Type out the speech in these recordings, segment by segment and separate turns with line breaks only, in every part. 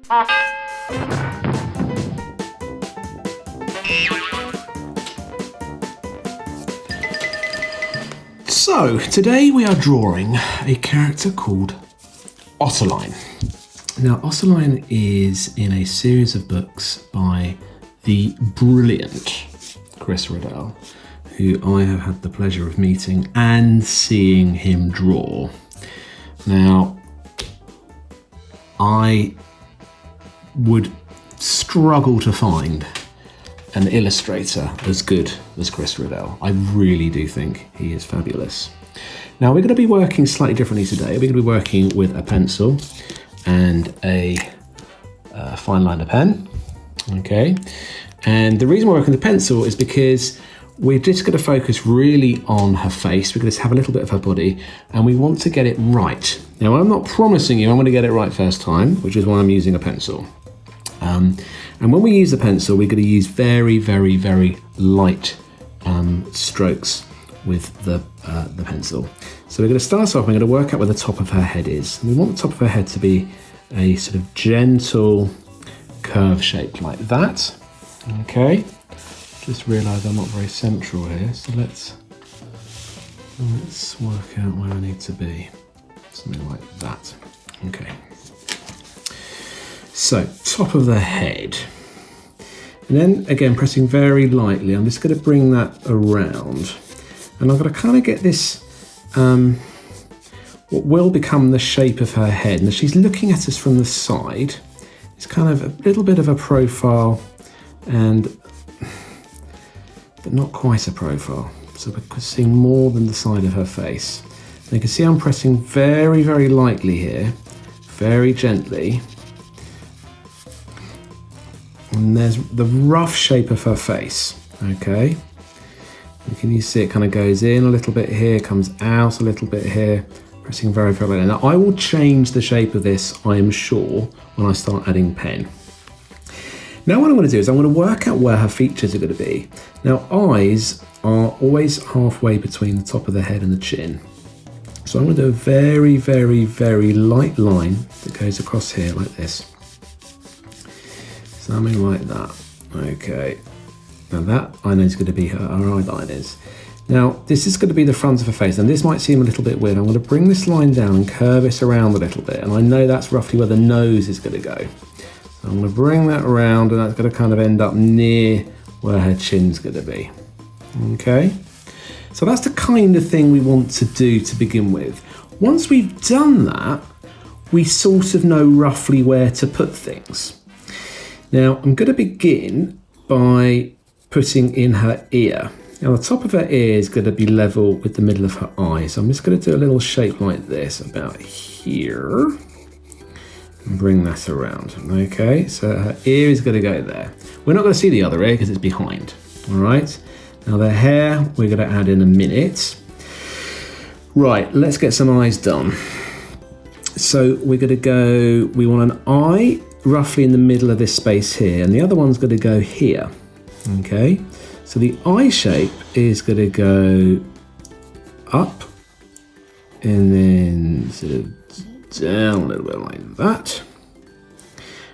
So, today we are drawing a character called Ottoline. Now, Ottoline is in a series of books by the brilliant Chris Riddell, who I have had the pleasure of meeting and seeing him draw. Now, I would struggle to find an illustrator as good as Chris Riddell. I really do think he is fabulous. Now, we're going to be working slightly differently today. We're going to be working with a pencil and a fine liner pen, okay? And the reason we're working with the pencil is because we're just going to focus really on her face. We're going to have a little bit of her body, and we want to get it right. Now, I'm not promising you I'm going to get it right first time, which is why I'm using a pencil. And when we use the pencil, we're going to use very, very, very light strokes with the pencil. So we're going to start off, we're going to work out where the top of her head is. And we want the top of her head to be a sort of gentle curve shape like that. Okay. Just realised I'm not very central here, so let's work out where I need to be. Something like that. Okay. So, top of the head. And then, again, pressing very lightly, I'm just going to bring that around. And I'm going to kind of get this, what will become the shape of her head. Now, she's looking at us from the side. It's kind of a little bit of a profile, but not quite a profile. So we're seeing more than the side of her face. And you can see I'm pressing very, very lightly here, very gently. And there's the rough shape of her face, okay? And can you see it kind of goes in a little bit here, comes out a little bit here, pressing very, very lightly. Now, I will change the shape of this, I am sure, when I start adding pen. Now what I'm going to do is I'm going to work out where her features are going to be. Now, eyes are always halfway between the top of the head and the chin. So I'm going to do a very, very, very light line that goes across here like this. Something like that. Okay. Now that I know is going to be her eyeliners. Now this is going to be the front of her face, and this might seem a little bit weird. I'm going to bring this line down and curve it around a little bit, and I know that's roughly where the nose is going to go. So I'm going to bring that around, and that's going to kind of end up near where her chin's going to be. Okay. So that's the kind of thing we want to do to begin with. Once we've done that, we sort of know roughly where to put things. Now, I'm going to begin by putting in her ear. Now, the top of her ear is going to be level with the middle of her eye. So I'm just going to do a little shape like this about here and bring that around. Okay, so her ear is going to go there. We're not going to see the other ear because it's behind. All right. Now, the hair, we're going to add in a minute. Right, let's get some eyes done. So we're going to go, we want an eye roughly in the middle of this space here, and the other one's going to go here. Okay, so the eye shape is going to go up and then sort of down a little bit like that.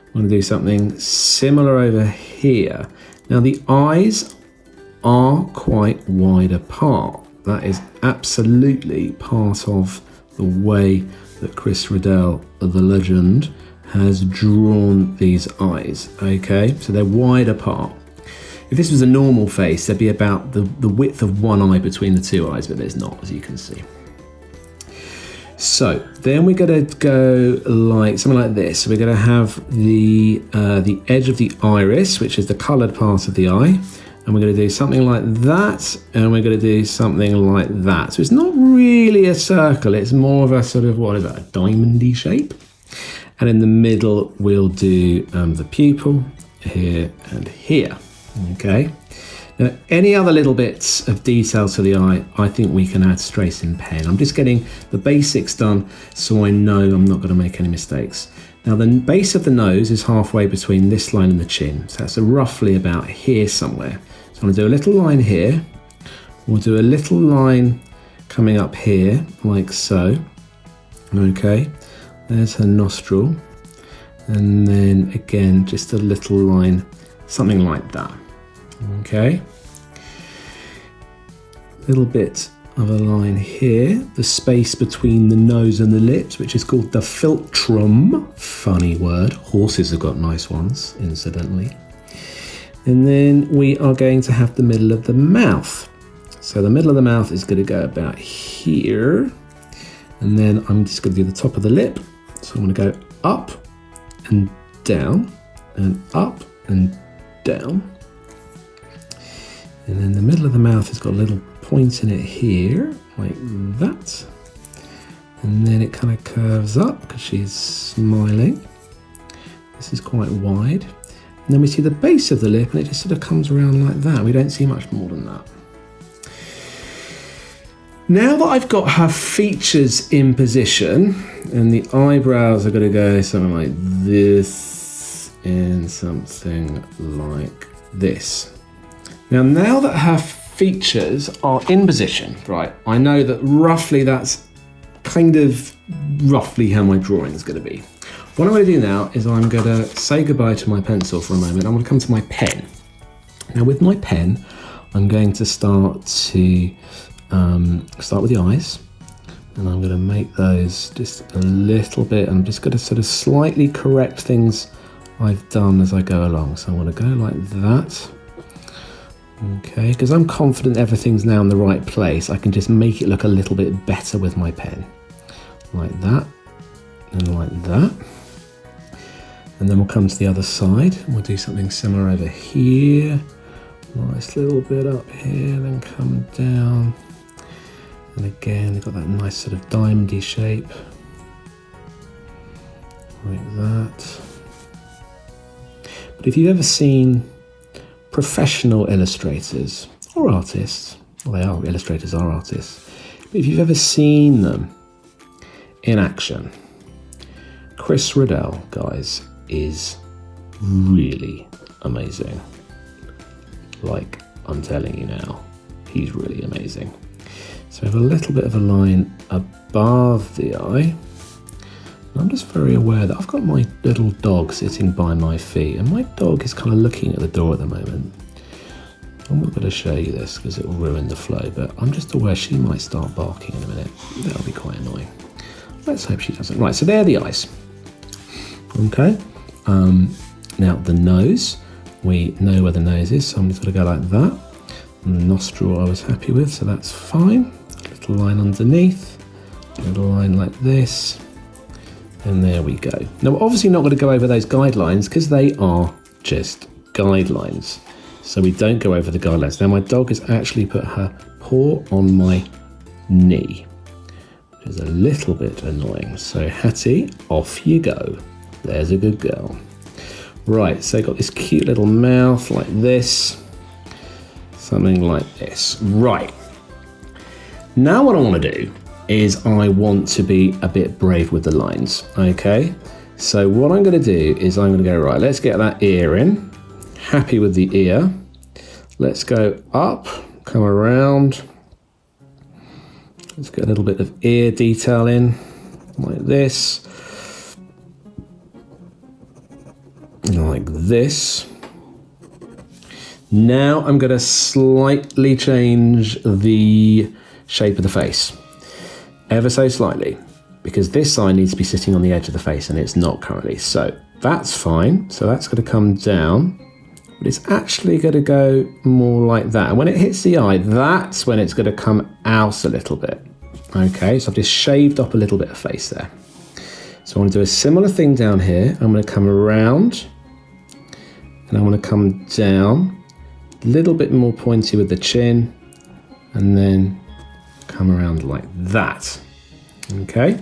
I'm going to do something similar over here. Now the eyes are quite wide apart. That is absolutely part of the way that Chris Riddell, the legend, has drawn these eyes, okay? So they're wide apart. If this was a normal face, there'd be about the width of one eye between the two eyes, but there's not, as you can see. So then we're going to go like something like this. So we're going to have the edge of the iris, which is the coloured part of the eye, and we're going to do something like that, and we're going to do something like that. So it's not really a circle, it's more of a sort of, what is that, a diamondy shape? And in the middle, we'll do the pupil here and here, okay? Now, any other little bits of detail to the eye, I think we can add straight in pen. I'm just getting the basics done so I know I'm not going to make any mistakes. Now, the base of the nose is halfway between this line and the chin. So that's roughly about here somewhere. So I'm going to do a little line here. We'll do a little line coming up here, like so. Okay, there's her nostril. And then again, just a little line, something like that. Okay. Little bit of a line here, the space between the nose and the lips, which is called the philtrum. Funny word. Horses have got nice ones, incidentally. And then we are going to have the middle of the mouth. So the middle of the mouth is going to go about here. And then I'm just going to do the top of the lip. So I'm going to go up and down and up and down. And then the middle of the mouth has got a little point in it here, like that. And then it kind of curves up because she's smiling. This is quite wide. And then we see the base of the lip and it just sort of comes around like that. We don't see much more than that. Now that I've got her features in position and the eyebrows are going to go something like this and something like this. Now that her features are in position, right, I know that roughly that's kind of roughly how my drawing is going to be. What I'm going to do now is I'm going to say goodbye to my pencil for a moment. I'm going to come to my pen. Now with my pen, I'm going to start with the eyes, and I'm going to make those just a little bit. I'm just going to sort of slightly correct things I've done as I go along. So I'm going to go like that. Okay, because I'm confident everything's now in the right place, I can just make it look a little bit better with my pen. Like that, and like that. And then we'll come to the other side, and we'll do something similar over here. Nice little bit up here, then come down. And again, we've got that nice sort of diamondy shape. Like that. But if you've ever seen professional illustrators or artists, well, they are illustrators or artists, but if you've ever seen them in action, Chris Riddell, guys, is really amazing. Like, I'm telling you now, he's really amazing. So we have a little bit of a line above the eye. I'm just very aware that I've got my little dog sitting by my feet, and my dog is kind of looking at the door at the moment. I'm not going to show you this because it will ruin the flow, but I'm just aware she might start barking in a minute. That'll be quite annoying. Let's hope she doesn't. Right, so there are the eyes. Okay. Now the nose, we know where the nose is, so I'm just going to go like that. And the nostril I was happy with, so that's fine. A little line underneath, a little line like this. And there we go. Now, we're obviously not going to go over those guidelines because they are just guidelines. So we don't go over the guidelines. Now, my dog has actually put her paw on my knee, which is a little bit annoying. So, Hattie, off you go. There's a good girl. Right, so got this cute little mouth like this. Something like this. Right. Now what I want to do is I want to be a bit brave with the lines, okay? So what I'm going to do is I'm going to go, right, let's get that ear in. Happy with the ear. Let's go up, come around. Let's get a little bit of ear detail in, like this. Like this. Now I'm going to slightly change the shape of the face. Ever so slightly, because this eye needs to be sitting on the edge of the face and it's not currently. So that's fine. So that's going to come down, but it's actually going to go more like that. And when it hits the eye, that's when it's going to come out a little bit. Okay, so I've just shaved up a little bit of face there. So I want to do a similar thing down here. I'm going to come around and I want to come down, a little bit more pointy with the chin, and then come around like that. Okay.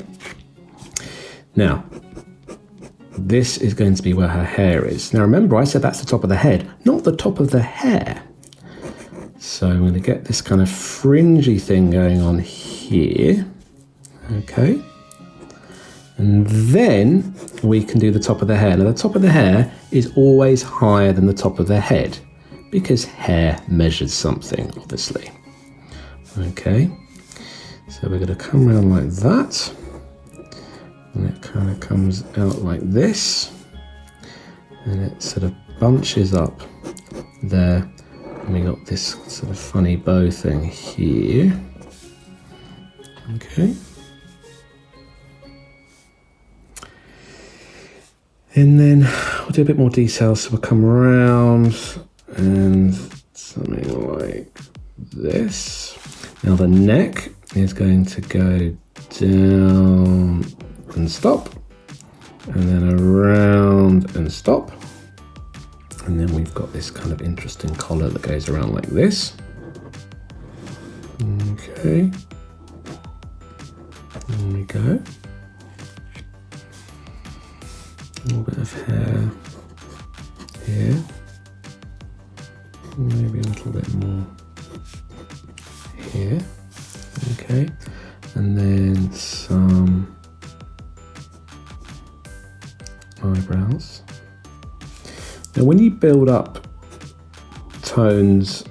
Now, this is going to be where her hair is. Now remember, I said that's the top of the head, not the top of the hair. So I'm going to get this kind of fringy thing going on here. Okay. And then we can do the top of the hair. Now the top of the hair is always higher than the top of the head because hair measures something, obviously. Okay. So we're going to come around like that, and it kind of comes out like this. and it sort of bunches up there, and we got this sort of funny bow thing here. Okay. And then we'll do a bit more detail, so we'll come around and something like this. Now the neck is going to go down and stop, and then around and stop. And then we've got this kind of interesting collar that goes around like this. Okay. There we go. A little bit of hair here. Maybe a little bit more here. Okay. And then some eyebrows. Now when you build up tones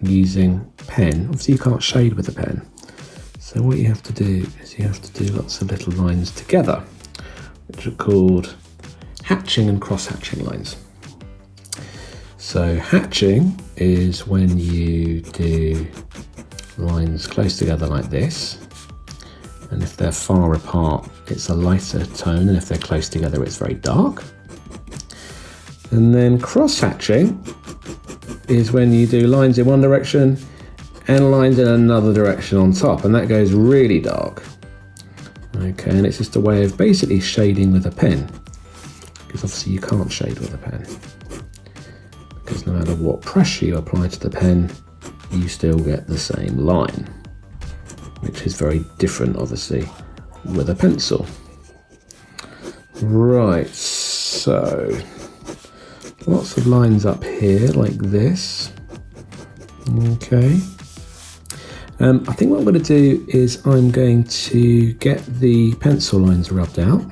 using pen, obviously you can't shade with a pen. So what you have to do is you have to do lots of little lines together, which are called hatching and cross-hatching lines. So hatching is when you do lines close together like this, and if they're far apart it's a lighter tone, and if they're close together it's very dark. And then cross-hatching is when you do lines in one direction and lines in another direction on top, and that goes really dark. Okay, and it's just a way of basically shading with a pen, because obviously you can't shade with a pen, because no matter what pressure you apply to the pen, you still get the same line, which is very different obviously with a pencil. Right, so lots of lines up here like this. Okay. I think what I'm going to do is I'm going to get the pencil lines rubbed out.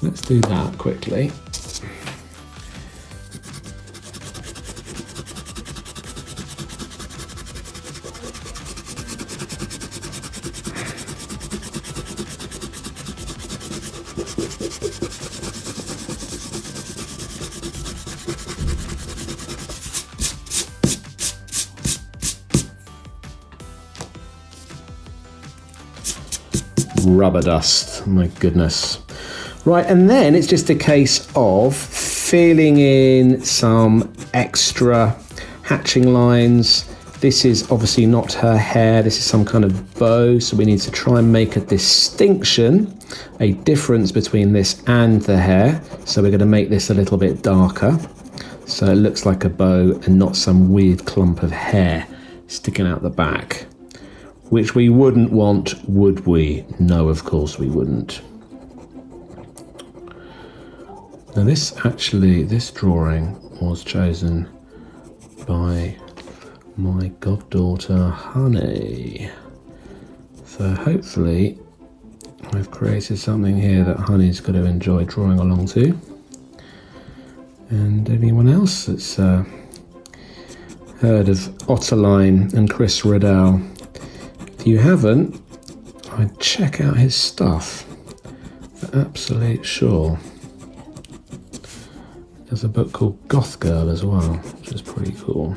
Let's do that quickly. Rubber dust, my goodness. Right, and then it's just a case of filling in some extra hatching lines. This is obviously not her hair, this is some kind of bow, so we need to try and make a distinction, a difference between this and the hair. So we're going to make this a little bit darker, so it looks like a bow and not some weird clump of hair sticking out the back. Which we wouldn't want, would we? No, of course we wouldn't. Now this drawing was chosen by my goddaughter Honey. So hopefully I've created something here that Honey's going to enjoy drawing along to. And anyone else that's heard of Ottoline and Chris Riddell, if you haven't, I'd check out his stuff for absolute sure. There's a book called Goth Girl as well, which is pretty cool.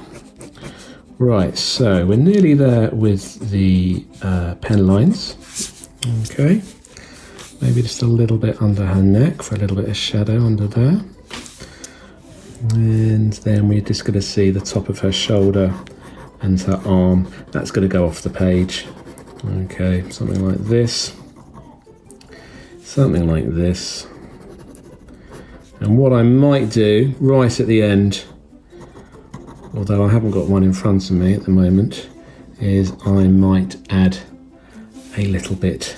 Right, so we're nearly there with the pen lines. Okay, maybe just a little bit under her neck for a little bit of shadow under there. And then we're just going to see the top of her shoulder and her arm. That's going to go off the page. Okay, something like this. Something like this. And what I might do right at the end, although I haven't got one in front of me at the moment, is I might add a little bit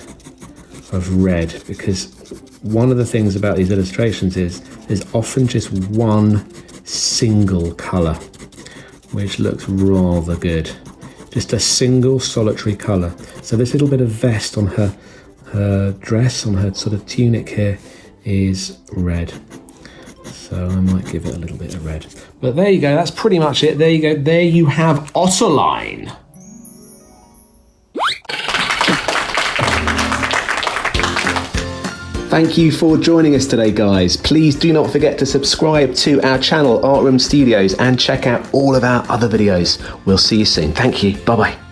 of red, because one of the things about these illustrations is there's often just one single colour, which looks rather good. Just a single solitary colour. So this little bit of vest on her dress, on her sort of tunic here, is red. So I might give it a little bit of red. But there you go, that's pretty much it. There you go, there you have Ottoline.
Thank you for joining us today, guys. Please do not forget to subscribe to our channel, Art Room Studios, and check out all of our other videos. We'll see you soon. Thank you. Bye-bye.